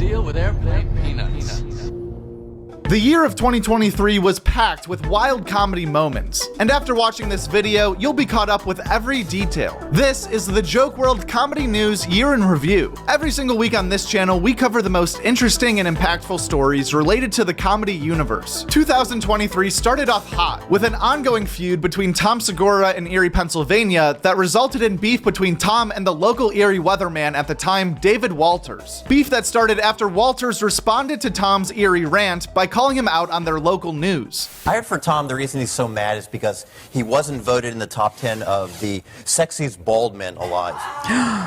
deal with airplane peanuts. The year of 2023 was packed with wild comedy moments, and after watching this video, you'll be caught up with every detail. This is the Joke World Comedy News Year in Review. Every single week on this channel, we cover the most interesting and impactful stories related to the comedy universe. 2023 started off hot, with an ongoing feud between Tom Segura in Erie, Pennsylvania that resulted in beef between Tom and the local Erie weatherman at the time, David Walters. Beef that started after Walters responded to Tom's Erie rant by calling him out on their local news. I heard for Tom, the reason he's so mad is because he wasn't voted in the top 10 of the sexiest bald men alive.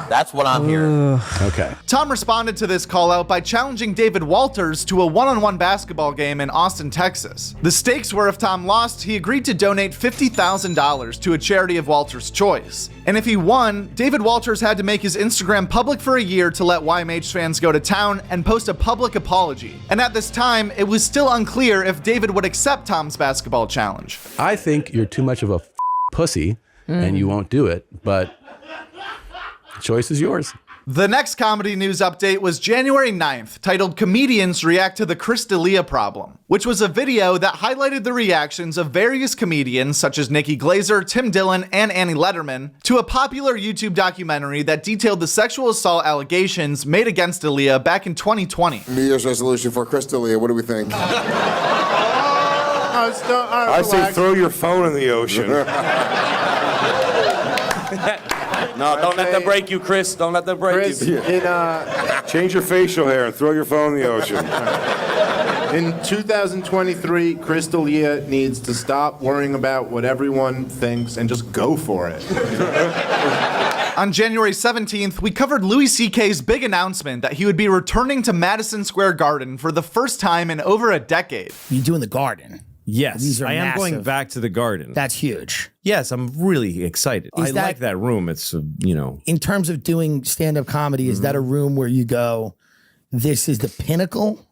That's what I'm hearing. Okay. Tom responded to this call out by challenging David Walters to a one-on-one basketball game in Austin, Texas. The stakes were if Tom lost, he agreed to donate $50,000 to a charity of Walters' choice. And if he won, David Walters had to make his Instagram public for a year to let YMH fans go to town and post a public apology. And at this time, it was still unclear if David would accept Tom's basketball challenge. I think you're too much of a pussy and you won't do it, but the choice is yours. The next comedy news update was January 9th, titled Comedians React to the Chris D'Elia Problem, which was a video that highlighted the reactions of various comedians such as Nikki Glazer, Tim Dillon, and Annie Letterman to a popular YouTube documentary that detailed the sexual assault allegations made against D'Elia back in 2020. New Year's resolution for Chris D'Elia, what do we think? I say throw your phone in the ocean. No, don't let them break you, Chris. Don't let them break you. Change your facial hair and throw your phone in the ocean. In 2023, Chris D'Elia needs to stop worrying about what everyone thinks and just go for it. On January 17th, we covered Louis C.K.'s big announcement that he would be returning to Madison Square Garden for the first time in over a decade. You doing the Garden? Yes, These are I am massive. going back to the Garden. That's huge. Yes, I'm really excited. I like that room. It's, you know. In terms of doing stand-up comedy, is that a room where you go, this is the pinnacle?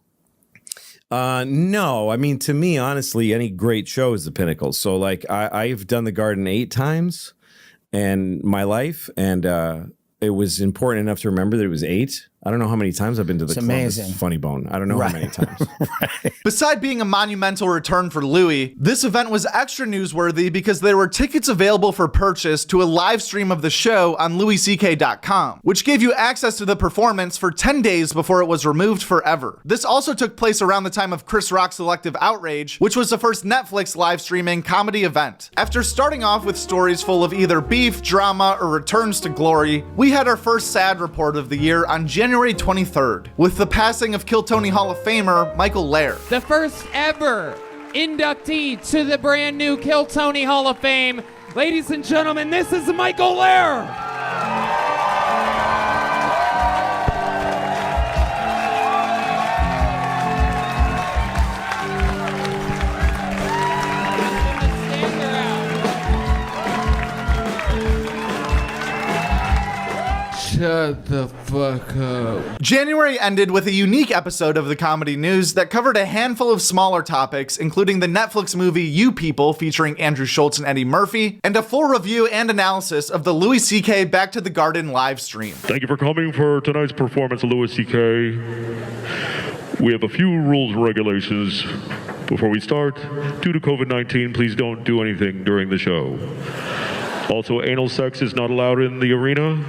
No, I mean, to me, honestly, any great show is the pinnacle. So, like, I've done the Garden 8 times in my life, and it was important enough to remember that it was 8. I don't know how many times I've been to the amazing. Funny Bone. I don't know how many times. Beside being a monumental return for Louis, this event was extra newsworthy because there were tickets available for purchase to a live stream of the show on louisck.com, which gave you access to the performance for 10 days before it was removed forever. This also took place around the time of Chris Rock's Selective Outrage, which was the first Netflix live streaming comedy event. After starting off with stories full of either beef, drama, or returns to glory, we had our first sad report of the year on January 23rd, with the passing of Kill Tony Hall of Famer Michael Lair. The first ever inductee to the brand new Kill Tony Hall of Fame. Ladies and gentlemen, this is Michael Lair. Shut the fuck up. January ended with a unique episode of the Comedy News that covered a handful of smaller topics, including the Netflix movie You People featuring Andrew Schultz and Eddie Murphy, and a full review and analysis of the Louis C.K. Back to the Garden live stream. Thank you for coming for tonight's performance of Louis C.K. We have a few rules and regulations before we start. Due to COVID-19, please don't do anything during the show. Also, anal sex is not allowed in the arena.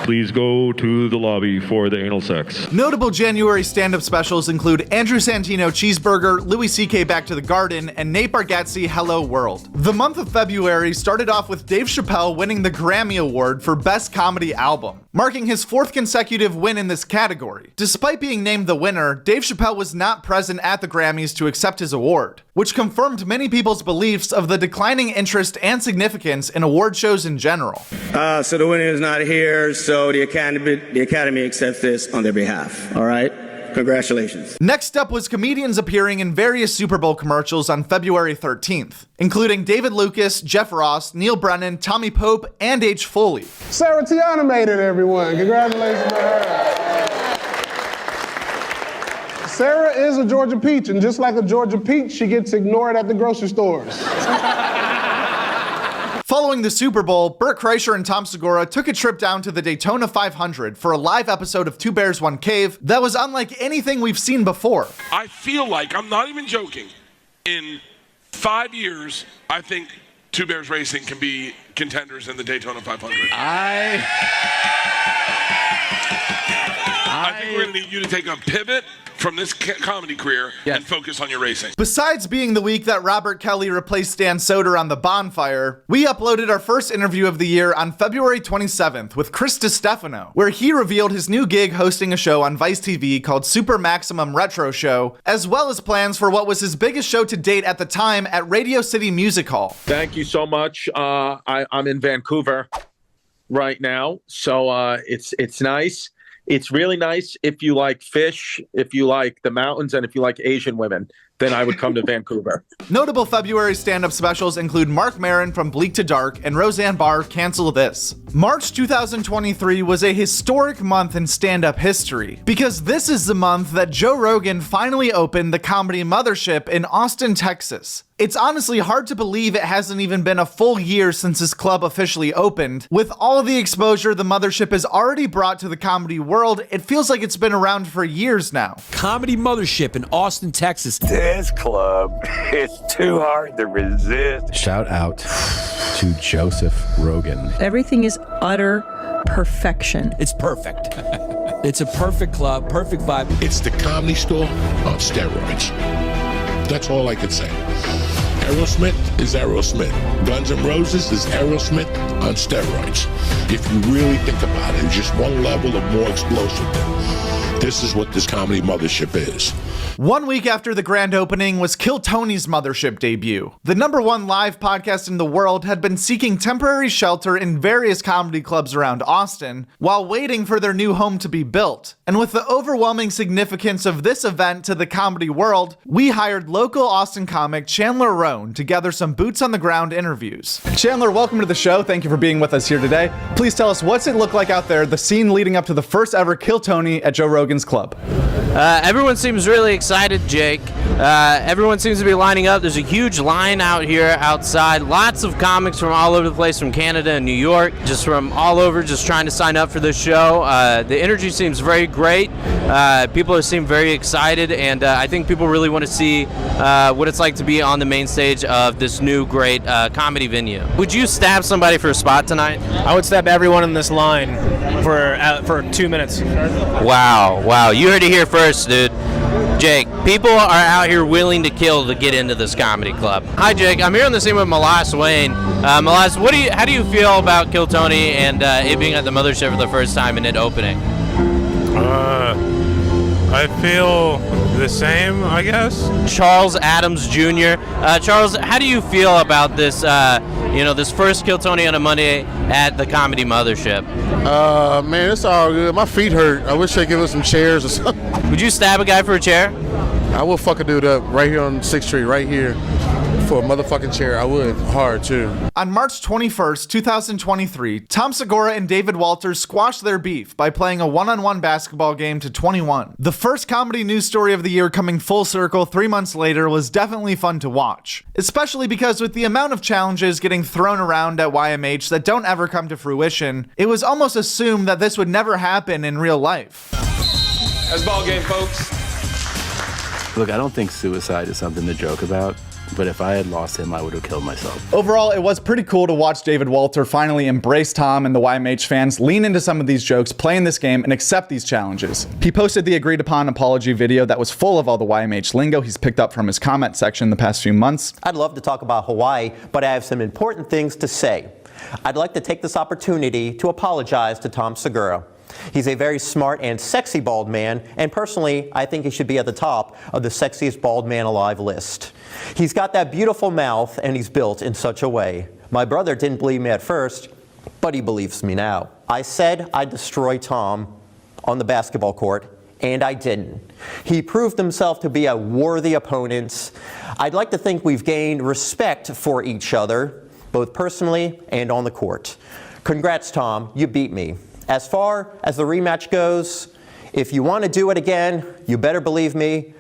Please go to the lobby for the anal sex. Notable January stand-up specials include Andrew Santino Cheeseburger, Louis C.K. Back to the Garden, and Nate Bargatze Hello World. The month of February started off with Dave Chappelle winning the Grammy Award for Best Comedy Album, marking his 4th consecutive win in this category. Despite being named the winner, Dave Chappelle was not present at the Grammys to accept his award, which confirmed many people's beliefs of the declining interest and significance in award shows in general. So the winner is not here, so the Academy accepts this on their behalf, all right? Congratulations. Next up was comedians appearing in various Super Bowl commercials on February 13th, including David Lucas, Jeff Ross, Neil Brennan, Tommy Pope, and H. Foley. Sarah Tiana made it, everyone. Congratulations to her. Sarah is a Georgia peach, and just like a Georgia peach, she gets ignored at the grocery stores. Following Following the Super Bowl, Bert Kreischer and Tom Segura took a trip down to the Daytona 500 for a live episode of Two Bears, One Cave that was unlike anything we've seen before. I feel like, I'm not even joking, in 5 years, I think Two Bears Racing can be contenders in the Daytona 500. I think we're going to need you to take a pivot from this comedy career and focus on your racing. Besides being the week that Robert Kelly replaced Dan Soder on The Bonfire, we uploaded our first interview of the year on February 27th with Chris DiStefano, where he revealed his new gig hosting a show on Vice TV called Super Maximum Retro Show, as well as plans for what was his biggest show to date at the time at Radio City Music Hall. Thank you so much. I'm in Vancouver right now, so it's nice. It's really nice if you like fish, if you like the mountains, and if you like Asian women. Then I would come to Vancouver. Notable February stand-up specials include Mark Maron from Bleak to Dark and Roseanne Barr, Cancel This. March 2023 was a historic month in stand-up history because this is the month that Joe Rogan finally opened the Comedy Mothership in Austin, Texas. It's honestly hard to believe it hasn't even been a full year since this club officially opened. With all of the exposure the Mothership has already brought to the comedy world, it feels like it's been around for years now. Comedy Mothership in Austin, Texas. This club is too hard to resist. Shout out to Joseph Rogan. Everything is utter perfection. It's perfect. It's a perfect club, perfect vibe. It's the Comedy Store on steroids. That's all I can say. Aerosmith is Aerosmith. Guns N' Roses is Aerosmith on steroids. If you really think about it, it's just one level of more explosive. This is what this Comedy Mothership is. 1 week after the grand opening was Kill Tony's Mothership debut. The #1 live podcast in the world had been seeking temporary shelter in various comedy clubs around Austin while waiting for their new home to be built. And with the overwhelming significance of this event to the comedy world, we hired local Austin comic Chandler Roan to gather some boots on the ground interviews. Chandler, welcome to the show. Thank you for being with us here today. Please tell us, what's it look like out there, the scene leading up to the first ever Kill Tony at Joe Rogan's club? Everyone seems really excited, Jake. Everyone seems to be lining up. There's a huge line out here outside. Lots of comics from all over the place, from Canada and New York, just from all over, just trying to sign up for this show. The energy seems very great. People seem very excited, and I think people really want to see what it's like to be on the main stage of this new great comedy venue. Would you stab somebody for a spot tonight? I would stab everyone in this line for 2 minutes. Wow. You heard it here first, dude. Jake, people are out here willing to kill to get into this comedy club. Hi, Jake. I'm here on the scene with Malas Wayne. Malas, how do you feel about Kill Tony and it being at the Mothership for the first time and it opening? I feel the same, I guess. Charles Adams Jr. Charles, how do you feel about this, this first Kill Tony on a Monday at the Comedy Mothership? Man, it's all good. My feet hurt. I wish they'd give us some chairs or something. Would you stab a guy for a chair? I will fuck a dude up right here on 6th Street, right here. For a motherfucking chair, I would. Hard, too. On March 21st, 2023, Tom Segura and David Walters squashed their beef by playing a one-on-one basketball game to 21. The first comedy news story of the year coming full circle 3 months later was definitely fun to watch. Especially because with the amount of challenges getting thrown around at YMH that don't ever come to fruition, it was almost assumed that this would never happen in real life. That's ball game, folks. Look, I don't think suicide is something to joke about. But if I had lost him, I would have killed myself. Overall, it was pretty cool to watch David Walter finally embrace Tom and the YMH fans, lean into some of these jokes, play in this game, and accept these challenges. He posted the agreed upon apology video that was full of all the YMH lingo he's picked up from his comment section the past few months. I'd love to talk about Hawaii, but I have some important things to say. I'd like to take this opportunity to apologize to Tom Segura. He's a very smart and sexy bald man, and personally, I think he should be at the top of the sexiest bald man alive list. He's got that beautiful mouth, and he's built in such a way. My brother didn't believe me at first, but he believes me now. I said I'd destroy Tom on the basketball court, and I didn't. He proved himself to be a worthy opponent. I'd like to think we've gained respect for each other, both personally and on the court. Congrats, Tom, you beat me. As far as the rematch goes, if you want to do it again, you better believe me,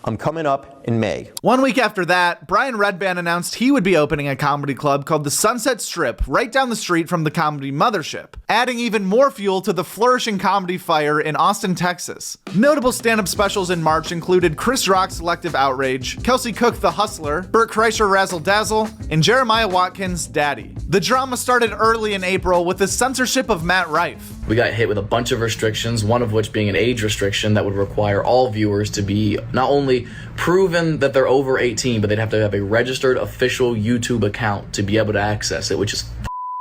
I'm coming up in May. 1 week after that, Brian Redban announced he would be opening a comedy club called the Sunset Strip right down the street from the Comedy Mothership, adding even more fuel to the flourishing comedy fire in Austin, Texas. Notable stand-up specials in March included Chris Rock's Selective Outrage, Kelsey Cook the Hustler, Burt Kreischer Razzle Dazzle, and Jeremiah Watkins' Daddy. The drama started early in April with the censorship of Matt Rife. We got hit with a bunch of restrictions, one of which being an age restriction that would require all viewers to be not only proven that they're over 18, but they'd have to have a registered official YouTube account to be able to access it, which is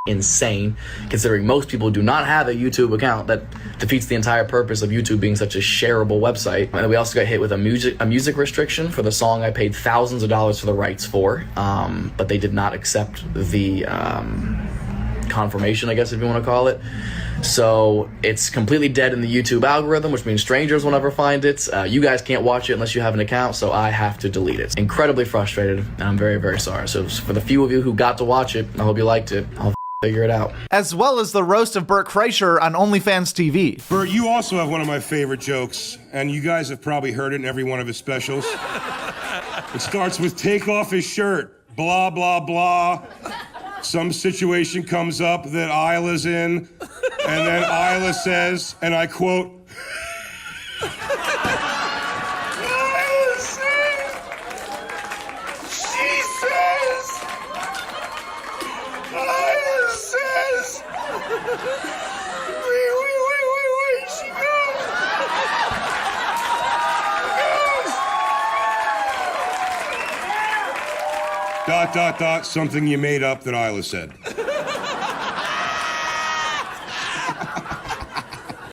insane, considering most people do not have a YouTube account. That defeats the entire purpose of YouTube being such a shareable website. And we also got hit with a music restriction for the song I paid thousands of dollars for the rights for, but they did not accept the confirmation, I guess if you want to call it. So it's completely dead in the YouTube algorithm, which means strangers will never find it. You guys can't watch it unless you have an account, so I have to delete it. Incredibly frustrated, and I'm very, very sorry. So for the few of you who got to watch it, I hope you liked it. I'll figure it out. As well as the roast of Burt Kreischer on OnlyFans TV. Burt, you also have one of my favorite jokes, and you guys have probably heard it in every one of his specials. It starts with, take off his shirt, blah, blah, blah. Some situation comes up that Isla's in, and then Isla says, and I quote, Isla says, she says, Isla says, wait, she goes. ... something you made up that Isla said.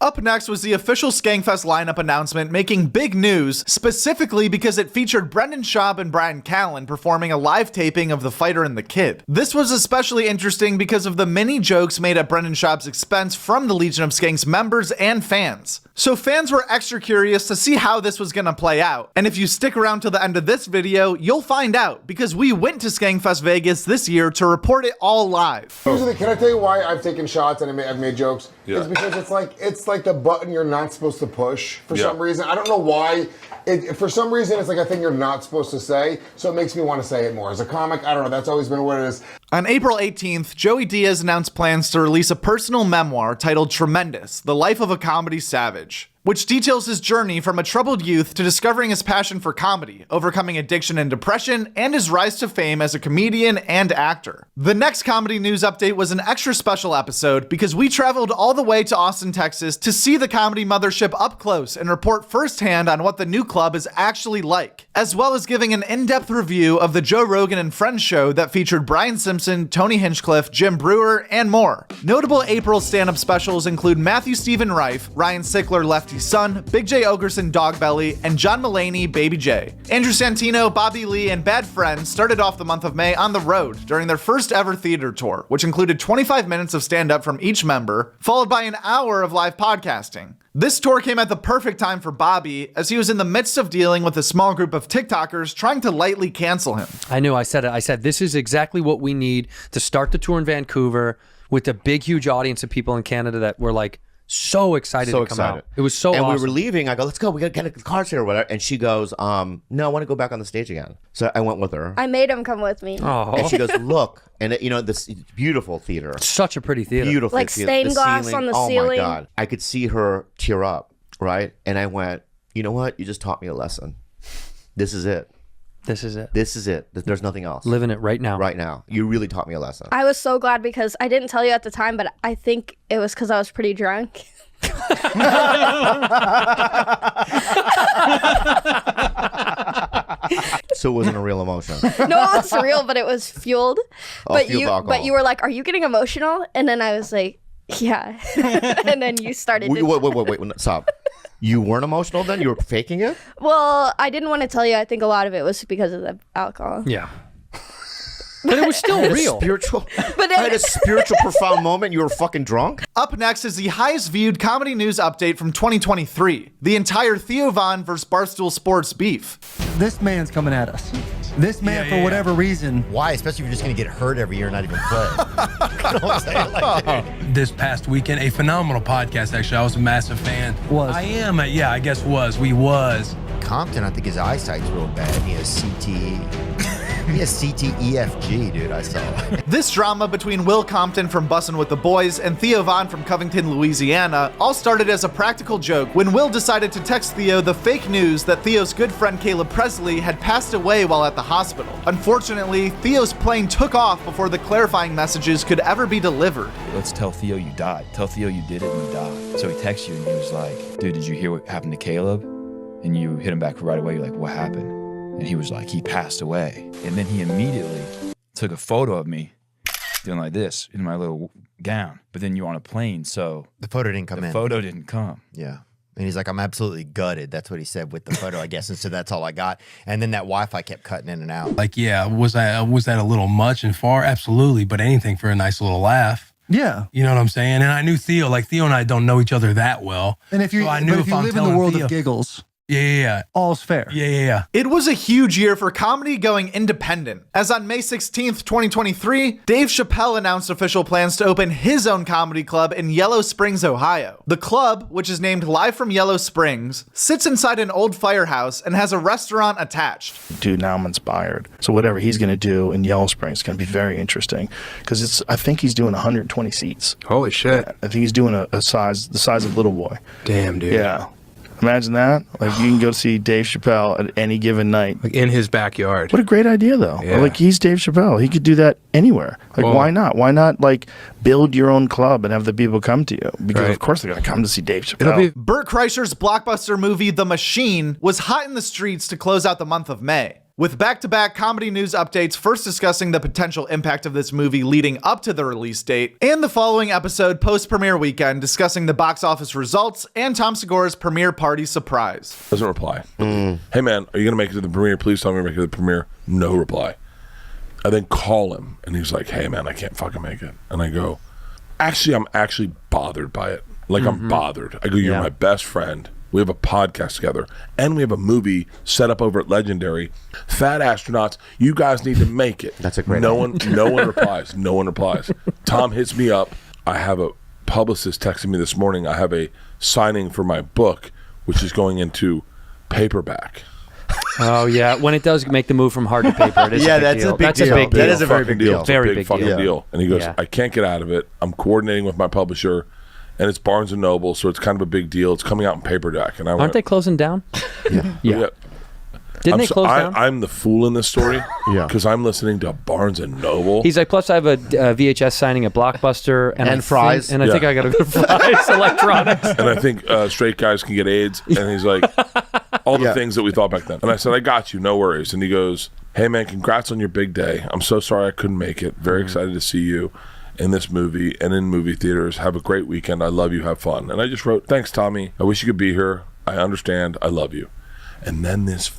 Up next was the official Skankfest lineup announcement, making big news, specifically because it featured Brendan Schaub and Brian Callen performing a live taping of The Fighter and the Kid. This was especially interesting because of the many jokes made at Brendan Schaub's expense from the Legion of Skanks members and fans. So fans were extra curious to see how this was gonna play out. And if you stick around till the end of this video, you'll find out, because we went to Skankfest Vegas this year to report it all live. Usually, can I tell you why I've taken shots and I've made jokes? Yeah. It's because it's like the button you're not supposed to push for some reason. I don't know why. For some reason, it's like a thing you're not supposed to say, so it makes me want to say it more. As a comic, I don't know, that's always been what it is. On April 18th, Joey Diaz announced plans to release a personal memoir titled Tremendous: The Life of a Comedy Savage, which details his journey from a troubled youth to discovering his passion for comedy, overcoming addiction and depression, and his rise to fame as a comedian and actor. The next comedy news update was an extra special episode because we traveled all the way to Austin, Texas to see the Comedy Mothership up close and report firsthand on what the new club is actually like, as well as giving an in-depth review of the Joe Rogan and Friends show that featured Brian Simpson, Tony Hinchcliffe, Jim Brewer, and more. Notable April stand-up specials include Matthew Stephen Rife, Ryan Sickler, Lefty's Son, Big J Ogerson, Dogbelly, and John Mulaney, Baby J. Andrew Santino, Bobby Lee, and Bad Friends started off the month of May on the road during their first ever theater tour, which included 25 minutes of stand-up from each member, followed by an hour of live podcasting. This tour came at the perfect time for Bobby, as he was in the midst of dealing with a small group of TikTokers trying to lightly cancel him. I knew, I said it. I said, this is exactly what we need to start the tour in Vancouver with a big, huge audience of people in Canada that were like, so excited to come out. It was so awesome. And we were leaving. I go, let's go. We got to get a car here or whatever. And she goes, no, I want to go back on the stage again. So I went with her. I made him come with me. Oh. And she goes, look. And you know, this beautiful theater. Such a pretty theater. Beautiful like theater. stained glass on the ceiling. Oh my God. I could see her tear up, right? And I went, you know what? You just taught me a lesson. This is it. This is it. This is it. There's nothing else. Living it right now. Right now. You really taught me a lesson. I was so glad because I didn't tell you at the time, but I think it was because I was pretty drunk. So it wasn't a real emotion. No, it was real, but it was fueled. But alcohol. you were like, "Are you getting emotional?" And then I was like, "Yeah." And then you started. Wait, stop. You weren't emotional then? You were faking it? Well, I didn't want to tell you. I think a lot of it was because of the alcohol. Yeah. But it was still real. I had a spiritual, profound moment. You were fucking drunk? Up next is the highest viewed comedy news update from 2023. The entire Theo Von versus Barstool Sports beef. This man's coming at us. This man, for whatever reason. Why? Especially if you're just going to get hurt every year and not even play. Don't say it like that. This past weekend, a phenomenal podcast, actually. I was a massive fan. Was. I am. Yeah, I guess was. We was. Compton, I think his eyesight's real bad. He has CTE. He has CTEFG, dude, I saw. This drama between Will Compton from Bussin' with the Boys and Theo Von from Covington, Louisiana, all started as a practical joke when Will decided to text Theo the fake news that Theo's good friend Caleb Presley had passed away while at the hospital. Unfortunately, Theo's plane took off before the clarifying messages could ever be delivered. Let's tell Theo you died. Tell Theo you did it and you died. So he texts you and he was like, dude, did you hear what happened to Caleb? And you hit him back right away. You're like, what happened? And he was like, he passed away. And then he immediately took a photo of me doing like this in my little gown. But then you're on a plane, so the photo didn't come in. The photo didn't come. Yeah. And he's like, I'm absolutely gutted. That's what he said with the photo, I guess. And so that's all I got. And then that Wi-Fi kept cutting in and out. Like, yeah, was that a little much and far? Absolutely. But anything for a nice little laugh. Yeah. You know what I'm saying? And I knew Theo. Like, Theo and I don't know each other that well. And if you, so I but knew if you live in the world of giggles, yeah. all's fair. Yeah. It was a huge year for comedy going independent, as on May 16th, 2023, Dave Chappelle announced official plans to open his own comedy club in Yellow Springs, Ohio. The club, which is named Live from Yellow Springs, sits inside an old firehouse and has a restaurant attached. Dude, now I'm inspired. So whatever he's going to do in Yellow Springs is going to be very interesting, because I think he's doing 120 seats. Holy shit. I think he's doing the size of Little Boy. Damn, dude. Yeah. Imagine that. Like, you can go see Dave Chappelle at any given night. Like, in his backyard. What a great idea, though. Yeah. Like, he's Dave Chappelle. He could do that anywhere. Like, Well, why not? Why not, like, build your own club and have the people come to you? Because, Right. of course, they're going to come to see Dave Chappelle. Burt Kreischer's blockbuster movie The Machine was hot in the streets to close out the month of May, with back-to-back comedy news updates first discussing the potential impact of this movie leading up to the release date, and the following episode post-premiere weekend discussing the box office results and Tom Segura's premiere party surprise. Doesn't reply. Hey man, are you gonna make it to the premiere? Please tell me to make it to the premiere. No reply. I then call him and he's like, hey man, I can't fucking make it. And I go, actually, I'm actually bothered by it. Like, I'm bothered. I go, you're my best friend. We have a podcast together, and we have a movie set up over at Legendary. Fat astronauts, you guys need to make it. That's a great No idea. one replies. No one replies. Tom hits me up. I have a publicist texting me this morning. I have a signing for my book, which is going into paperback. Oh yeah, when it does make the move from hard to paper, it is Yeah, a big that's deal. a big deal. That is a very big deal. It's a Very big big fucking deal. deal. And he goes, Yeah. I can't get out of it. I'm coordinating with my publisher, and it's Barnes & Noble, so it's kind of a big deal. It's coming out in paperback. And I Aren't they closing down? Yeah. Didn't they close down? I'm the fool in this story. Yeah. Because I'm listening to Barnes & Noble. He's like, plus I have a VHS signing at Blockbuster and I Fry's. think, I think I got to go to Fry's Electronics. And I think straight guys can get AIDS. And he's like, all the things that we thought back then. And I said, I got you, no worries. And he goes, hey man, congrats on your big day. I'm so sorry I couldn't make it. Very excited to see you in this movie and in movie theaters. Have a great weekend. I love you. Have fun. And I just wrote, thanks, Tommy. I wish you could be here. I understand. I love you. And then this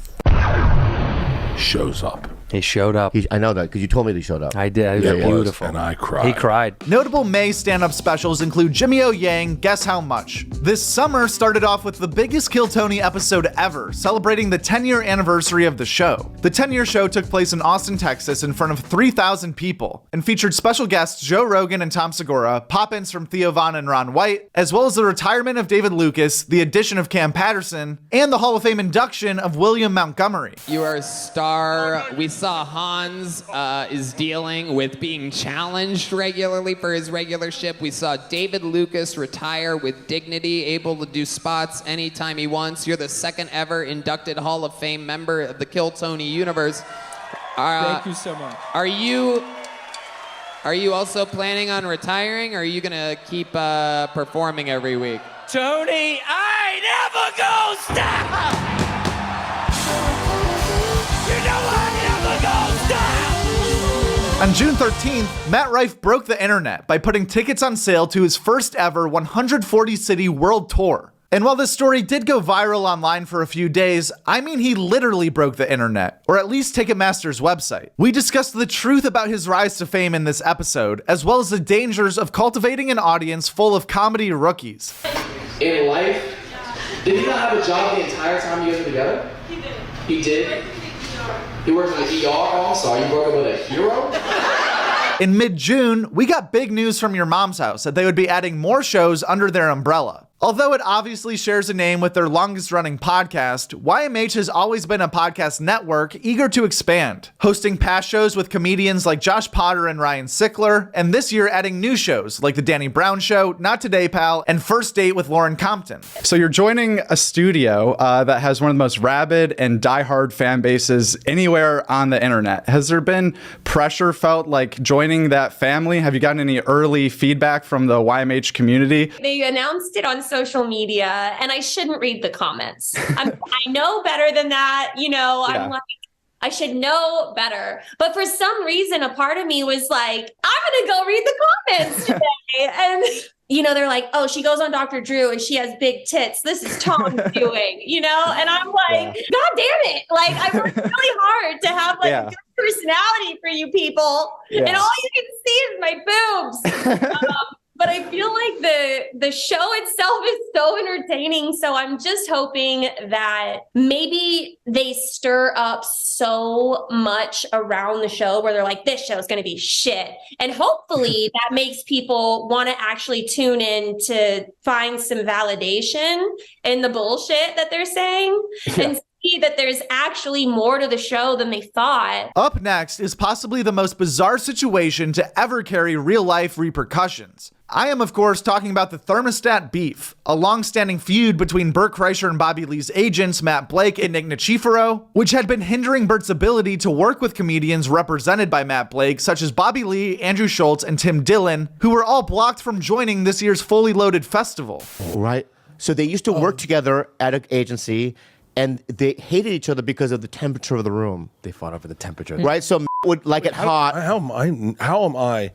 shows up. He showed up. I know that because you told me he showed up. I did. It was beautiful. And I cried. He cried. Notable May stand-up specials include Jimmy O Yang, Guess How Much. This summer started off with the biggest Kill Tony episode ever, celebrating the 10-year anniversary of the show. The 10-year show took place in Austin, Texas in front of 3,000 people, and featured special guests Joe Rogan and Tom Segura, pop-ins from Theo Von and Ron White, as well as the retirement of David Lucas, the addition of Cam Patterson, and the Hall of Fame induction of William Montgomery. You are a star. We saw Hans is dealing with being challenged regularly for his regular ship. We saw David Lucas retire with dignity, able to do spots anytime he wants. You're the second ever inducted Hall of Fame member of the Kill Tony universe. Thank you so much. Are you also planning on retiring, or are you gonna keep performing every week? Tony, I never go stop! You know I never go stop! On June 13th, Matt Rife broke the internet by putting tickets on sale to his first ever 140-city world tour. And while this story did go viral online for a few days, I mean he literally broke the internet, or at least Ticketmaster's website. We discussed the truth about his rise to fame in this episode, as well as the dangers of cultivating an audience full of comedy rookies. In life, did he not have a job the entire time you guys were together? He did? He worked in the ER? Oh, I'm sorry, you broke up with a hero? In mid-June, we got big news from Your Mom's House that they would be adding more shows under their umbrella. Although it obviously shares a name with their longest-running podcast, YMH has always been a podcast network eager to expand, hosting past shows with comedians like Josh Potter and Ryan Sickler, and this year adding new shows like The Danny Brown Show, Not Today Pal, and First Date with Lauren Compton. So you're joining a studio that has one of the most rabid and diehard fan bases anywhere on the internet. Has there been pressure felt like joining that family? Have you gotten any early feedback from the YMH community? They announced it on social media, and I shouldn't read the comments. I know better than that. You know, I'm like, I should know better. But for some reason, a part of me was like, I'm going to go read the comments today. And, you know, they're like, oh, she goes on Dr. Drew and she has big tits. This is Tom's doing, you know? And I'm like, God damn it. Like, I worked really hard to have like a good personality for you people. And all you can see is my boobs. But I feel like the show itself is so entertaining. So I'm just hoping that maybe they stir up so much around the show where they're like, this show is going to be shit. And hopefully that makes people want to actually tune in to find some validation in the bullshit that they're saying and see that there's actually more to the show than they thought. Up next is possibly the most bizarre situation to ever carry real-life repercussions. I am, of course, talking about the thermostat beef, a long-standing feud between Bert Kreischer and Bobby Lee's agents, Matt Blake and Nick Nicifero, which had been hindering Bert's ability to work with comedians represented by Matt Blake, such as Bobby Lee, Andrew Schultz, and Tim Dillon, who were all blocked from joining this year's Fully Loaded festival. Right. So they used to work together at an agency, and they hated each other because of the temperature of the room. They fought over the temperature. Right? So would like it hot. How am I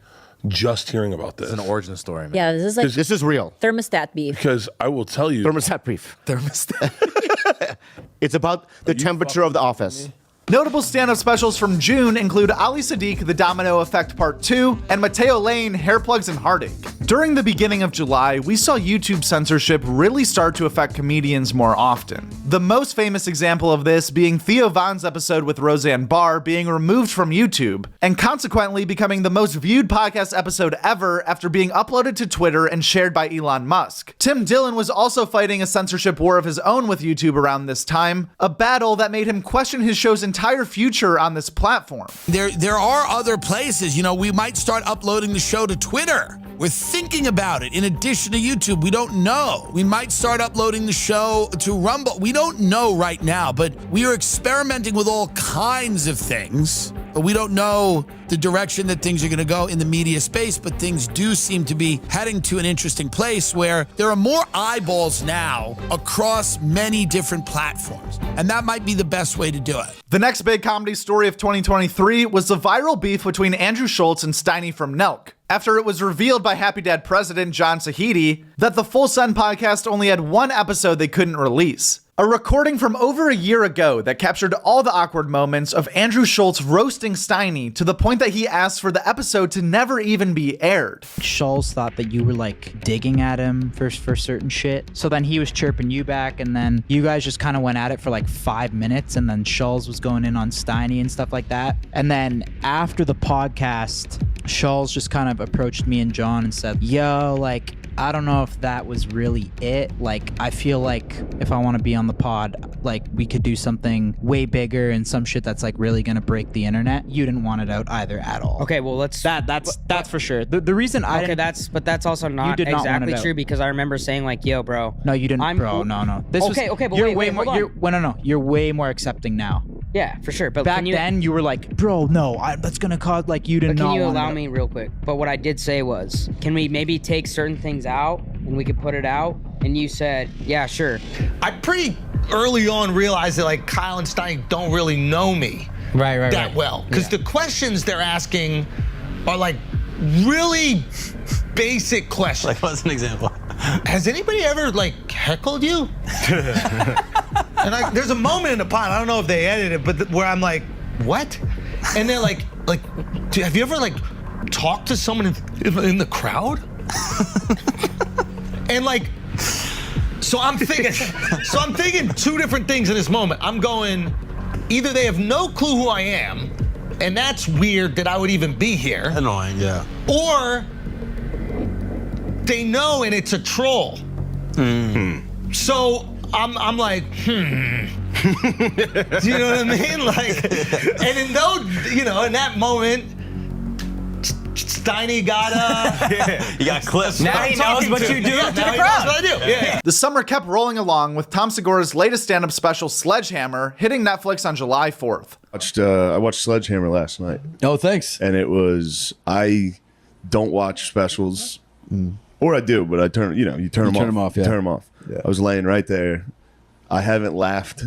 just hearing about this? It's an origin story, man. Yeah, this is like this is real. Thermostat beef. Because I will tell you. Thermostat beef. Thermostat. It's about the temperature of the office. Notable stand-up specials from June include Ali Sadiq, The Domino Effect Part 2, and Mateo Lane, Hair Plugs and Heartache. During the beginning of July, we saw YouTube censorship really start to affect comedians more often. The most famous example of this being Theo Von's episode with Roseanne Barr being removed from YouTube, and consequently becoming the most viewed podcast episode ever after being uploaded to Twitter and shared by Elon Musk. Tim Dillon was also fighting a censorship war of his own with YouTube around this time, a battle that made him question his show's entire future on this platform. There are other places, you know, we might start uploading the show to Twitter. We're thinking about it. In addition to YouTube, we don't know. We might start uploading the show to Rumble. We don't know right now, but we are experimenting with all kinds of things. But we don't know the direction that things are going to go in the media space, but things do seem to be heading to an interesting place where there are more eyeballs now across many different platforms. And that might be the best way to do it. The next big comedy story of 2023 was the viral beef between Andrew Schultz and Steiny from Nelk, after it was revealed by Happy Dad president John Sahidi that the Full Send podcast only had one episode they couldn't release. A recording from over a year ago that captured all the awkward moments of Andrew Schultz roasting Steiny to the point that he asked for the episode to never even be aired. Schultz thought that you were like digging at him for certain shit. So then he was chirping you back, and then you guys just kind of went at it for like 5 minutes, and then Schultz was going in on Steiny and stuff like that. And then after the podcast, Schultz just kind of approached me and John and said, yo, like, I don't know if that was really it. Like, I feel like if I want to be on the pod, like, we could do something way bigger and some shit that's like really gonna break the internet. You didn't want it out either at all. Okay, well, let's. That's for sure. The reason I okay, that's also not exactly true because I remember saying like, "Yo, bro." No, you didn't, bro. No. This okay, was, okay, but you're wait, more. hold on. No. You're way more accepting now. Yeah, for sure. But back then, you were like, "Bro, no, that's gonna cause like you didn't." But can you allow me real quick? But what I did say was, can we maybe take certain things out and we could put it out? And you said, "Yeah, sure." I pretty early on realized that like Kyle and Stein don't really know me that well, because the questions they're asking are like really basic questions. Like, what's an example? Has anybody ever like heckled you? And there's a moment in the pod, I don't know if they edited it, but where I'm like, what? And they're like, have you ever like talked to someone in the crowd? And like, so I'm thinking two different things in this moment. I'm going, either they have no clue who I am, and that's weird that I would even be here. Annoying, yeah. Or they know and it's a troll. So I'm like, Do you know what I mean? Like, and in that moment, Steiny got you got clips. Now he knows what you do to the crowd. What I do. Yeah. The summer kept rolling along with Tom Segura's latest stand-up special, Sledgehammer, hitting Netflix on July 4th. I watched Sledgehammer last night. Oh, thanks. And it was, I don't watch specials, or I do, but I turn them off. Turn them off, yeah. Turn them off. Yeah. I was laying right there. I haven't laughed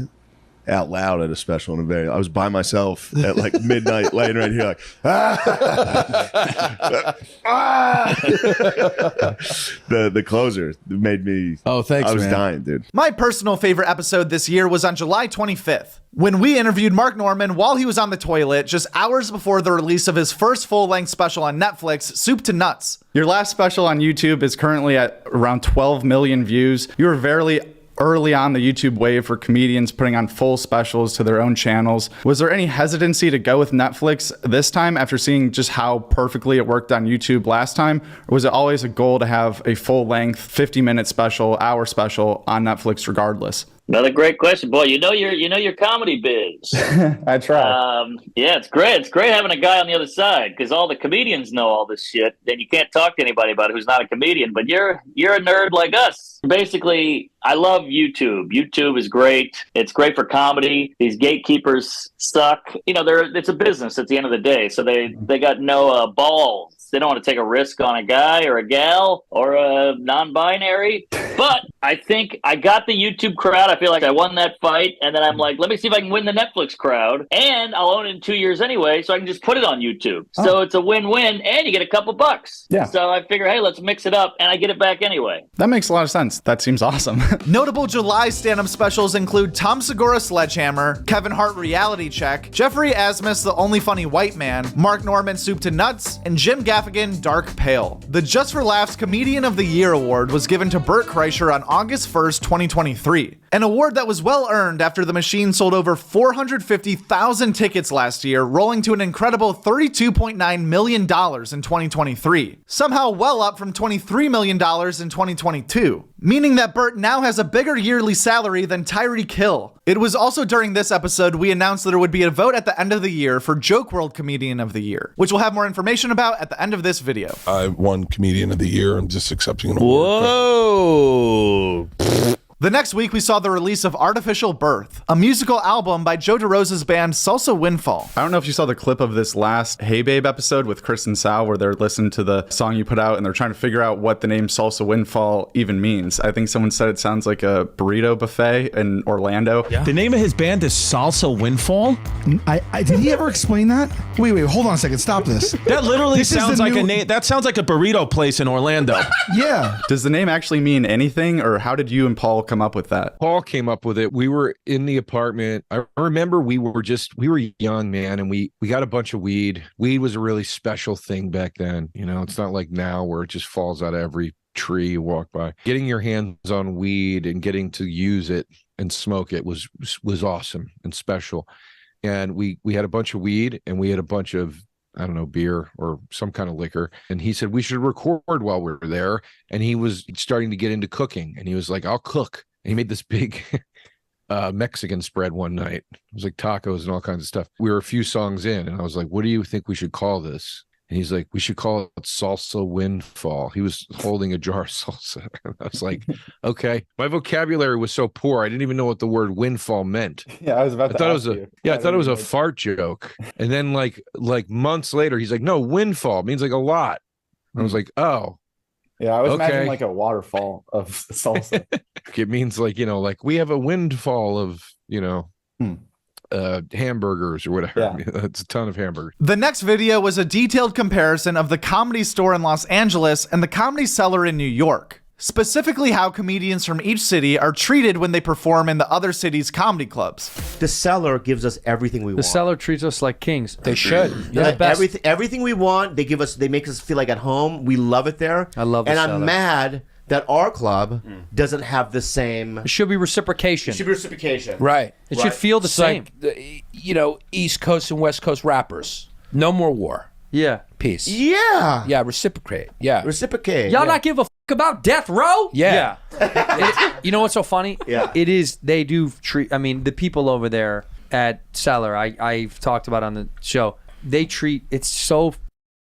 out loud at a special in a very. I was by myself at like midnight, laying right here, like the closer made me. Oh, thanks. I was man. dying, dude. My personal favorite episode this year was on July 25th, when we interviewed Mark Norman while he was on the toilet just hours before the release of his first full-length special on Netflix, Soup to Nuts. Your last special on YouTube is currently at around 12 million views. You were very early on the YouTube wave for comedians putting on full specials to their own channels. Was there any hesitancy to go with Netflix this time after seeing just how perfectly it worked on YouTube last time? Or was it always a goal to have a full-length 50-minute special, hour special on Netflix regardless? Another great question, boy. You know your comedy biz. I try. Yeah, it's great. It's great having a guy on the other side because all the comedians know all this shit. Then you can't talk to anybody about it who's not a comedian. But you're a nerd like us. Basically, I love YouTube. YouTube is great. It's great for comedy. These gatekeepers suck. It's a business at the end of the day. So they got no balls. They don't want to take a risk on a guy or a gal or a non-binary. But I think I got the YouTube crowd. I feel like I won that fight. And then I'm like, let me see if I can win the Netflix crowd. And I'll own it in 2 years anyway, so I can just put it on YouTube. Oh. So it's a win-win, and you get a couple bucks. Yeah. So I figure, hey, let's mix it up, and I get it back anyway. That makes a lot of sense. That seems awesome. Notable July stand-up specials include Tom Segura Sledgehammer, Kevin Hart Reality Check, Jeffrey Asmus The Only Funny White Man, Mark Norman Soup to Nuts, and Jim Gaffigan Dark Pale. The Just for Laughs Comedian of the Year award was given to Burt Kreischer on August 1st, 2023. An award that was well earned after the machine sold over 450,000 tickets last year, rolling to an incredible $32.9 million in 2023. Somehow well up from $23 million in 2022. Meaning that Burt now has a bigger yearly salary than Tyreek Hill. It was also during this episode we announced that there would be a vote at the end of the year for Joke World Comedian of the Year, which we'll have more information about at the end of this video. I won Comedian of the Year. I'm just accepting an award. Whoa. The next week, we saw the release of Artificial Birth, a musical album by Joe DeRosa's band Salsa Windfall. I don't know if you saw the clip of this last Hey Babe episode with Chris and Sal where they're listening to the song you put out and they're trying to figure out what the name Salsa Windfall even means. I think someone said it sounds like a burrito buffet in Orlando. Yeah. The name of his band is Salsa Windfall? Did he ever explain that? Wait, hold on a second. Stop this. That literally sounds like a name. That sounds like a burrito place in Orlando. Yeah. Does the name actually mean anything, or how did you and Paul come up with that? Paul came up with it. We were in the apartment. I remember we were young, man, and we got a bunch of weed. Weed was a really special thing back then. It's not like now where it just falls out of every tree you walk by. Getting your hands on weed and getting to use it and smoke it was awesome and special. And we had a bunch of weed and we had a bunch of, I don't know, beer or some kind of liquor. And he said we should record while we were there. And he was starting to get into cooking. And he was like, I'll cook. And he made this big Mexican spread one night. It was like tacos and all kinds of stuff. We were a few songs in and I was like, what do you think we should call this? And he's like, we should call it Salsa Windfall. He was holding a jar of salsa. And I was like, okay. My vocabulary was so poor, I didn't even know what the word windfall meant. Yeah, I was about to ask you. I thought it was a fart joke. And then like months later, he's like, no, windfall means like a lot. And I was like, oh. Yeah, I was imagining like a waterfall of salsa. It means like we have a windfall of, hamburgers or whatever. Yeah. It's a ton of hamburgers. The next video was a detailed comparison of the Comedy Store in Los Angeles and the Comedy Cellar in New York. Specifically how comedians from each city are treated when they perform in the other cities' comedy clubs. The Cellar gives us everything we want. The Cellar treats us like kings. They should. They're the best. Everything we want, they make us feel like at home. We love it there. I love the Cellar. And I'm mad that our club doesn't have the same. It should be reciprocation. Right. It should feel the same. Like, East Coast and West Coast rappers. No more war. Yeah. Peace. Yeah. Yeah, reciprocate. Yeah. Reciprocate. Y'all not give a about death row? Yeah. You know what's so funny? Yeah. It is, they do treat, I mean, the people over there at Cellar, I've talked about on the show, they treat, it's so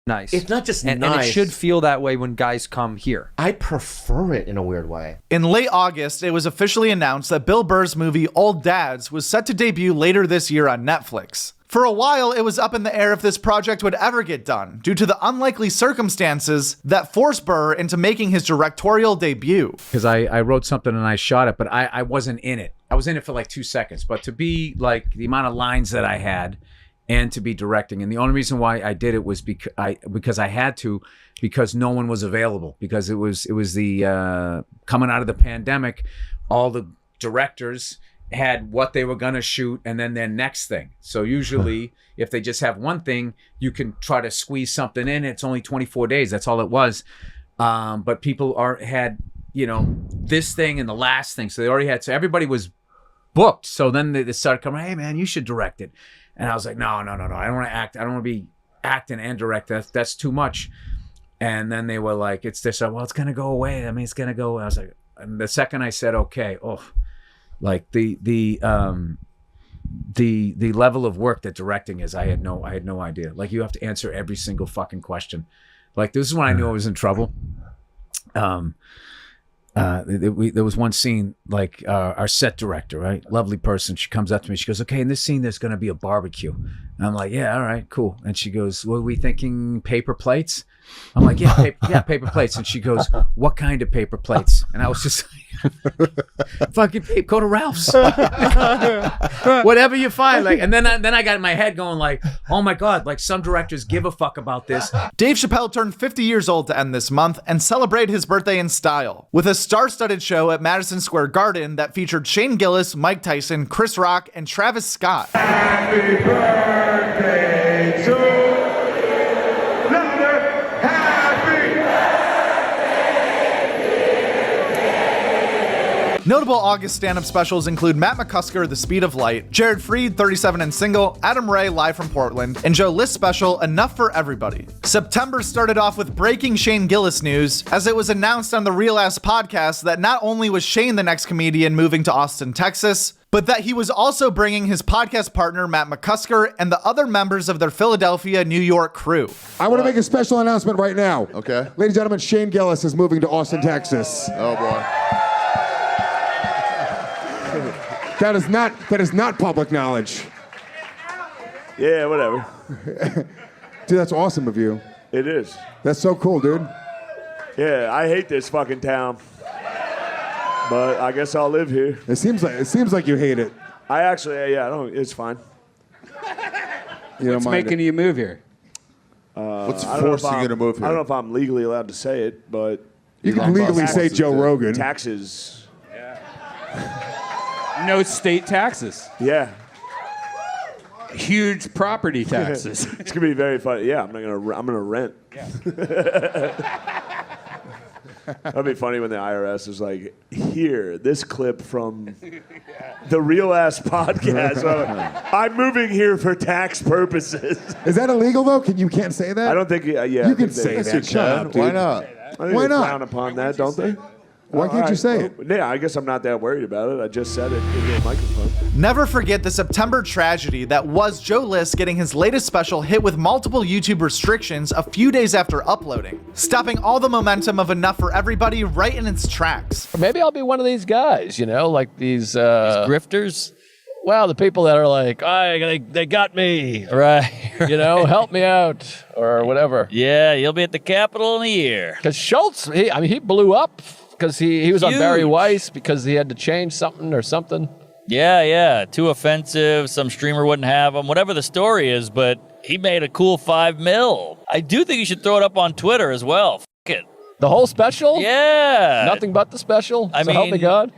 nice. It's not just and nice. it should feel that way when guys come here. I prefer it in a weird way. In late August, it was officially announced that Bill Burr's movie Old Dads was set to debut later this year on Netflix. For a while, it was up in the air if this project would ever get done, due to the unlikely circumstances that forced Burr into making his directorial debut. Because I wrote something and I shot it, but I wasn't in it. I was in it for like 2 seconds, but to be like the amount of lines that I had and to be directing, and the only reason why I did it was because I had to, because no one was available, because it was the coming out of the pandemic, all the directors had what they were gonna shoot and then their next thing. So usually if they just have one thing, you can try to squeeze something in. It's only 24 days, that's all it was. But people had, you know, this thing and the last thing. So they already had, so everybody was booked. So then they started coming, hey man, you should direct it. And I was like, no. I don't want to act. I don't want to be acting and direct. That's too much. And then they were like, it's this, well, it's gonna go away. I mean, it's gonna go. I was like, and the second I said, okay, like the level of work that directing is, I had no idea. Like, you have to answer every single fucking question. Like, this is when I knew I was in trouble. There was one scene, like our set director, right, lovely person, she comes up to me, she goes, okay, in this scene there's going to be a barbecue, and I'm like, yeah, all right, cool. And she goes, were we thinking paper plates? I'm like, yeah, paper plates. And she goes, what kind of paper plates? And I was just like, fucking go to Ralph's. Whatever you find. Like, and then I got in my head going like, oh my God, like some directors give a fuck about this. Dave Chappelle turned 50 years old to end this month and celebrate his birthday in style with a star-studded show at Madison Square Garden that featured Shane Gillis, Mike Tyson, Chris Rock, and Travis Scott. Happy birthday to you. Notable August stand-up specials include Matt McCusker, The Speed of Light, Jared Freed, 37 and Single, Adam Ray, Live from Portland, and Joe List special, Enough for Everybody. September started off with breaking Shane Gillis news, as it was announced on the Real Ass podcast that not only was Shane the next comedian moving to Austin, Texas, but that he was also bringing his podcast partner, Matt McCusker, and the other members of their Philadelphia, New York crew. I want to make a special announcement right now. Okay. Ladies and gentlemen, Shane Gillis is moving to Austin, Texas. Oh, boy. That is not public knowledge. Yeah, whatever. Dude, that's awesome of you. It is. That's so cool, dude. Yeah, I hate this fucking town, but I guess I'll live here. It seems like you hate it. I actually, yeah, I don't. It's fine. What's making you move here? What's forcing you to move here? I don't know if I'm legally allowed to say it, but you can legally say Joe Rogan. Taxes. No state taxes. Yeah. Huge property taxes. It's gonna be very funny. Yeah, I'm gonna rent. That'd be funny when the IRS is like, here, this clip from the Real Ass podcast. I'm moving here for tax purposes. Is that illegal though? You can't say that? I don't think. Yeah, you can say that. Shut up, dude. Why not? I think Why they not? frown upon that, don't they? Why can't you say it? Yeah, I guess I'm not that worried about it. I just said it into a microphone. Never forget the September tragedy that was Joe List getting his latest special hit with multiple YouTube restrictions a few days after uploading, stopping all the momentum of Enough for Everybody right in its tracks. Maybe I'll be one of these guys, you know, like these grifters. Well, the people that are like, they got me, Right. you know, help me out or whatever. Yeah, you'll be at the Capitol in a year. Because Schultz, he blew up because he was on Barry Huge. Weiss because he had to change something or something. Yeah. Too offensive. Some streamer wouldn't have him. Whatever the story is, but he made a cool $5 million. I do think you should throw it up on Twitter as well. F it. The whole special? Yeah. Nothing but the special? I So help me mean- God.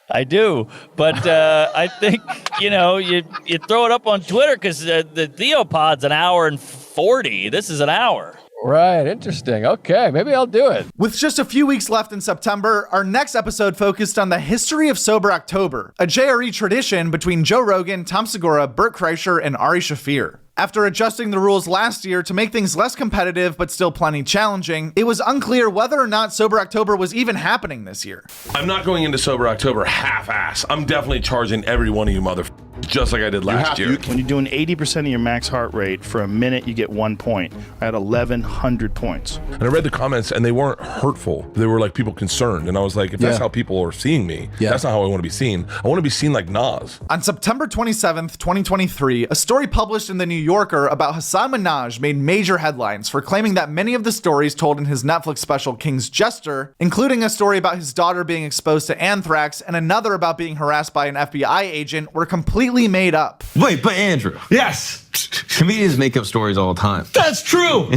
I do, but I think, you know, you throw it up on Twitter because the Theopod's an hour and 40. This is an hour. Right, interesting. Okay, maybe I'll do it. With just a few weeks left in September, our next episode focused on the history of Sober October, a JRE tradition between Joe Rogan, Tom Segura, Bert Kreischer, and Ari Shaffir. After adjusting the rules last year to make things less competitive but still plenty challenging, it was unclear whether or not Sober October was even happening this year. I'm not going into Sober October half-ass. I'm definitely charging every one of you motherfuckers, just like I did last year. When you're doing 80% of your max heart rate for a minute, you get 1 point. I had 1,100 points. And I read the comments, and they weren't hurtful. They were like people concerned. And I was like, if that's how people are seeing me, that's not how I want to be seen. I want to be seen like Nas. On September 27th, 2023, a story published in the New Yorker about Hassan Minhaj made major headlines for claiming that many of the stories told in his Netflix special King's Jester, including a story about his daughter being exposed to anthrax and another about being harassed by an FBI agent, were completely made up. Wait, but Andrew. Yes. Comedians make up stories all the time. That's true.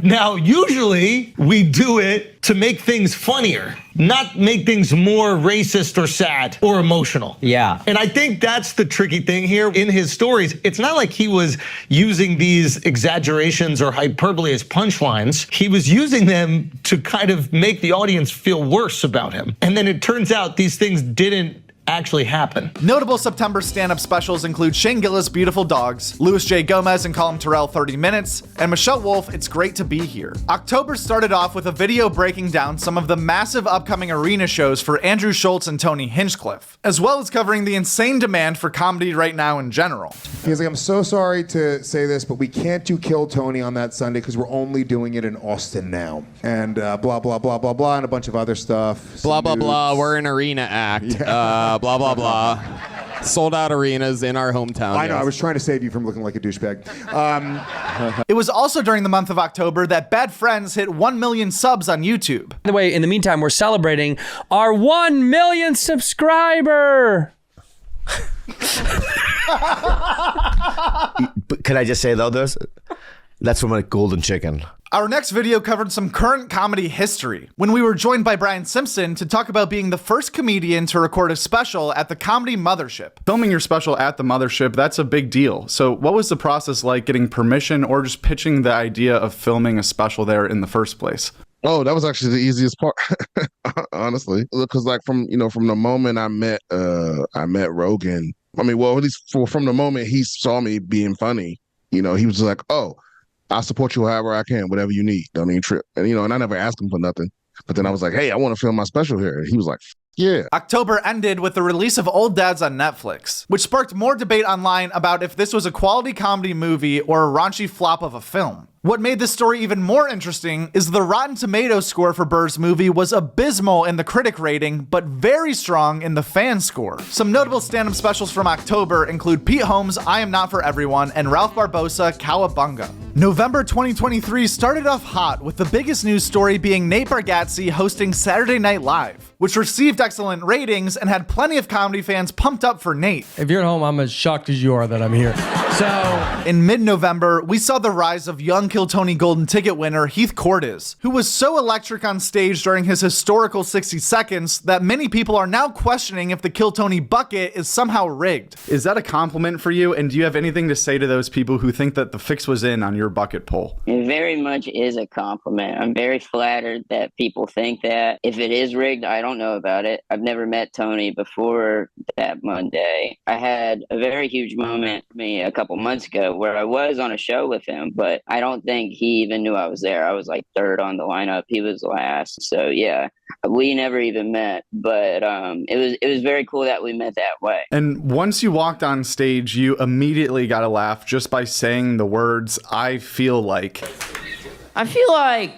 Now, usually we do it to make things funnier, not make things more racist or sad or emotional. Yeah. And I think that's the tricky thing here in his stories. It's not like he was using these exaggerations or hyperbole as punchlines. He was using them to kind of make the audience feel worse about him. And then it turns out these things didn't actually happen. Notable September stand-up specials include Shane Gillis' Beautiful Dogs, Louis J. Gomez and Colin Terrell 30 Minutes, and Michelle Wolf, It's Great to Be Here. October started off with a video breaking down some of the massive upcoming arena shows for Andrew Schultz and Tony Hinchcliffe, as well as covering the insane demand for comedy right now in general. He's like, I'm so sorry to say this, but we can't do Kill Tony on that Sunday because we're only doing it in Austin now. And blah, blah, blah, blah, blah, and a bunch of other stuff. Blah, blah, blah, we're an arena act. Yeah. Blah, blah, blah. Sold out arenas in our hometown. I know, I was trying to save you from looking like a douchebag. It was also during the month of October that Bad Friends hit 1 million subs on YouTube. By the way, in the meantime, we're celebrating our 1 million subscriber. But can I just say though, that's from a golden chicken. Our next video covered some current comedy history, when we were joined by Brian Simpson to talk about being the first comedian to record a special at the Comedy Mothership. Filming your special at the Mothership, that's a big deal. So what was the process like getting permission or just pitching the idea of filming a special there in the first place? Oh, that was actually the easiest part, honestly. Because like from the moment I met Rogan, I mean, well, at least from the moment he saw me being funny, he was like, oh, I'll support you however I can, whatever you need. I mean, trip. And, and I never asked him for nothing. But then I was like, hey, I want to film my special here. And he was like, yeah. October ended with the release of Old Dads on Netflix, which sparked more debate online about if this was a quality comedy movie or a raunchy flop of a film. What made this story even more interesting is the Rotten Tomatoes score for Burr's movie was abysmal in the critic rating, but very strong in the fan score. Some notable stand-up specials from October include Pete Holmes' I Am Not For Everyone and Ralph Barbosa, Cowabunga. November 2023 started off hot, with the biggest news story being Nate Bargatze hosting Saturday Night Live, which received excellent ratings and had plenty of comedy fans pumped up for Nate. If you're at home, I'm as shocked as you are that I'm here. So, in mid-November, we saw the rise of young Kill Tony Golden Ticket winner Heath Cordes, who was so electric on stage during his historical 60 seconds that many people are now questioning if the Kill Tony bucket is somehow rigged. Is that a compliment for you? And do you have anything to say to those people who think that the fix was in on your bucket poll? It very much is a compliment. I'm very flattered that people think that. If it is rigged, I don't know about it. I've never met Tony before that Monday. I had a very huge moment a couple months ago where I was on a show with him, but I don't think he even knew I was there. I was like third on the lineup. He was last. So yeah, we never even met, but it was very cool that we met that way. And once you walked on stage, you immediately got a laugh just by saying the words, I feel like. I feel like.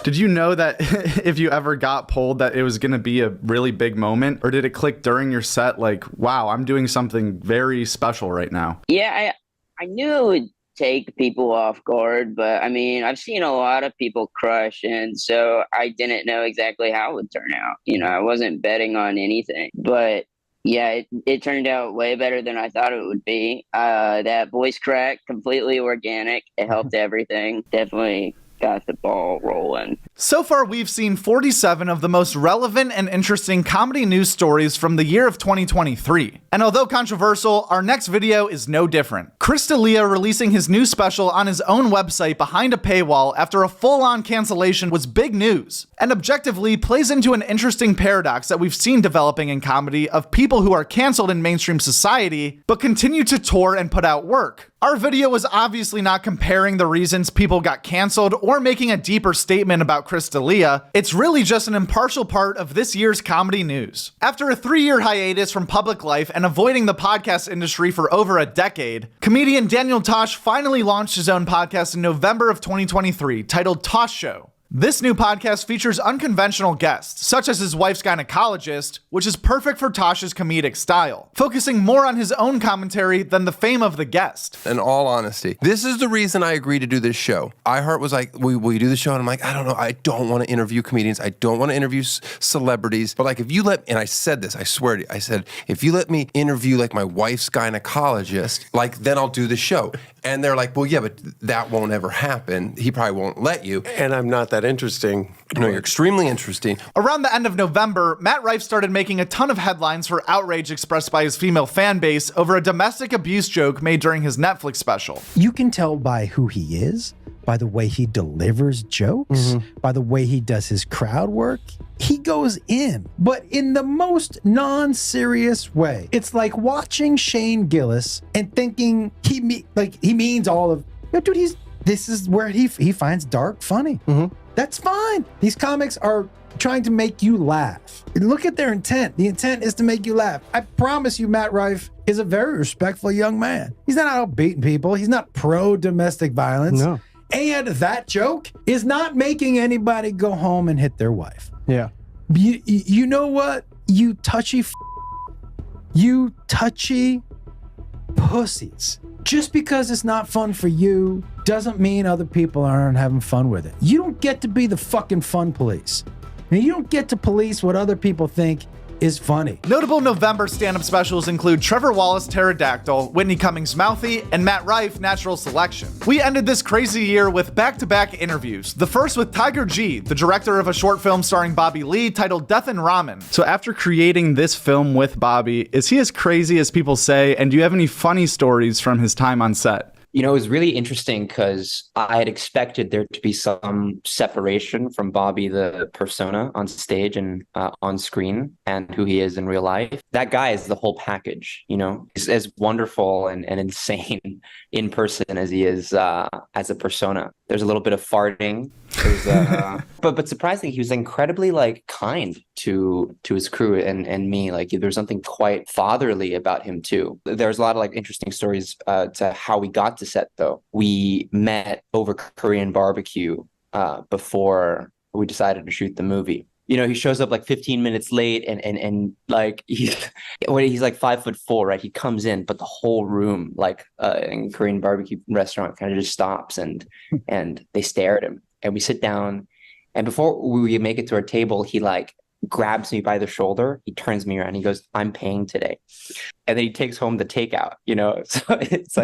Did you know that if you ever got polled that it was going to be a really big moment? Or did it click during your set like, wow, I'm doing something very special right now? Yeah, I knew it would take people off guard, but I mean, I've seen a lot of people crush, and so I didn't know exactly how it would turn out. I wasn't betting on anything, but yeah, it turned out way better than I thought it would be. That voice crack, completely organic. It helped everything. Definitely got the ball rolling. So far, we've seen 47 of the most relevant and interesting comedy news stories from the year of 2023. And although controversial, our next video is no different. Chris D'Elia releasing his new special on his own website behind a paywall after a full-on cancellation was big news, and objectively plays into an interesting paradox that we've seen developing in comedy of people who are canceled in mainstream society but continue to tour and put out work. Our video was obviously not comparing the reasons people got canceled or making a deeper statement about Chris D'Elia. It's really just an impartial part of this year's comedy news. After a 3-year hiatus from public life and avoiding the podcast industry for over a decade, comedian Daniel Tosh finally launched his own podcast in November of 2023 titled Tosh Show. This new podcast features unconventional guests, such as his wife's gynecologist, which is perfect for Tosh's comedic style, focusing more on his own commentary than the fame of the guest. In all honesty, this is the reason I agreed to do this show. iHeart was like, will you do the show? And I'm like, I don't know, I don't want to interview comedians, I don't want to interview celebrities, but like if you let, and I said this, I swear to you, I said, if you let me interview like my wife's gynecologist, like then I'll do the show. And they're like, well, yeah, but that won't ever happen. He probably won't let you. And I'm not that interesting. No, you're extremely interesting. Around the end of November, Matt Rife started making a ton of headlines for outrage expressed by his female fan base over a domestic abuse joke made during his Netflix special. You can tell by who he is, by the way he delivers jokes, by the way he does his crowd work. He goes in, but in the most non-serious way. It's like watching Shane Gillis and thinking he means all of, dude, this is where he finds dark funny. That's fine. These comics are trying to make you laugh. And look at their intent. The intent is to make you laugh. I promise you, Matt Rife is a very respectful young man. He's not out beating people. He's not pro-domestic violence. No. And that joke is not making anybody go home and hit their wife. Yeah. You know what? You touchy pussies. Just because it's not fun for you doesn't mean other people aren't having fun with it. You don't get to be the fucking fun police. And you don't get to police what other people think is funny. Notable November stand-up specials include Trevor Wallace Pterodactyl, Whitney Cummings Mouthy, and Matt Rife Natural Selection. We ended this crazy year with back-to-back interviews. The first with Tiger G, the director of a short film starring Bobby Lee titled Death and Ramen. So after creating this film with Bobby, is he as crazy as people say? And do you have any funny stories from his time on set? You know, it was really interesting because I had expected there to be some separation from Bobby, the persona on stage and on screen, and who he is in real life. That guy is the whole package, you know. He's as wonderful and insane in person as he is as a persona. There's a little bit of farting. There's but surprisingly, he was incredibly kind to his crew and me. Like there's something quite fatherly about him too. There's a lot of interesting stories to how we got to set though. We met over Korean barbecue before we decided to shoot the movie. You know, he shows up 15 minutes late and he's 5'4", right? He comes in, but the whole room, in Korean barbecue restaurant, kind of just stops and they stare at him. And we sit down, and before we make it to our table, he grabs me by the shoulder. He turns me around. He goes, "I'm paying today." And then he takes home the takeout, you know? So it's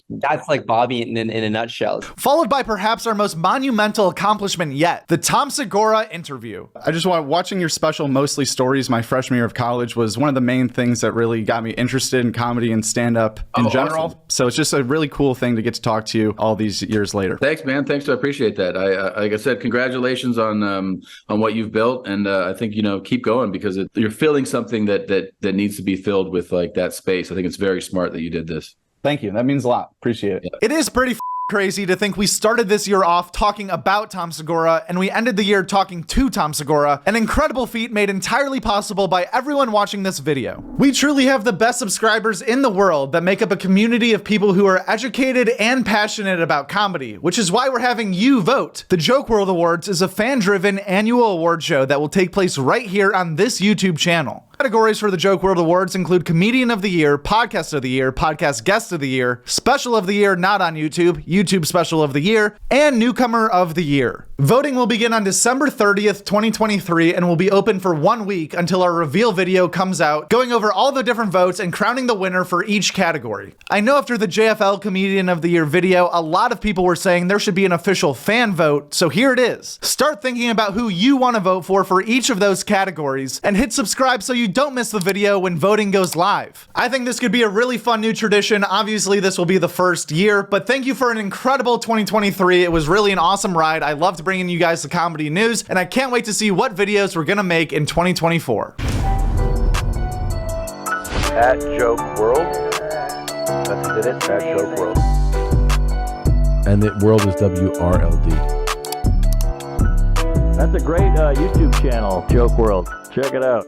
that's Bobby in a nutshell. Followed by perhaps our most monumental accomplishment yet, the Tom Segura interview. I just watching your special, Mostly Stories, my freshman year of college, was one of the main things that really got me interested in comedy and stand-up in general. Awesome. So it's just a really cool thing to get to talk to you all these years later. Thanks, man. Thanks. I appreciate that. Like I said, congratulations on what you've built. And I think, keep going because you're filling something that needs to be filled with that space. I think it's very smart that you did this. Thank you. That means a lot. Appreciate it. It is pretty crazy to think we started this year off talking about Tom Segura and we ended the year talking to Tom Segura, an incredible feat made entirely possible by everyone watching this video. We truly have the best subscribers in the world that make up a community of people who are educated and passionate about comedy, which is why we're having you vote. The Joke World Awards is a fan-driven annual award show that will take place right here on this YouTube channel. Categories for the Joke World Awards include Comedian of the Year, Podcast of the Year, Podcast Guest of the Year, Special of the Year not on YouTube, YouTube Special of the Year, and Newcomer of the Year. Voting will begin on December 30th, 2023, and will be open for 1 week until our reveal video comes out, going over all the different votes and crowning the winner for each category. I know after the JFL Comedian of the Year video, a lot of people were saying there should be an official fan vote, so here it is. Start thinking about who you want to vote for each of those categories, and hit subscribe so you don't miss the video when voting goes live. I think this could be a really fun new tradition. Obviously, this will be the first year, but thank you for an incredible 2023. It was really an awesome ride. I loved bringing you guys the comedy news, and I can't wait to see what videos we're gonna make in 2024. At Joke World. That's did it. At Joke World. And the world is WRLD. That's a great YouTube channel, Joke World. Check it out.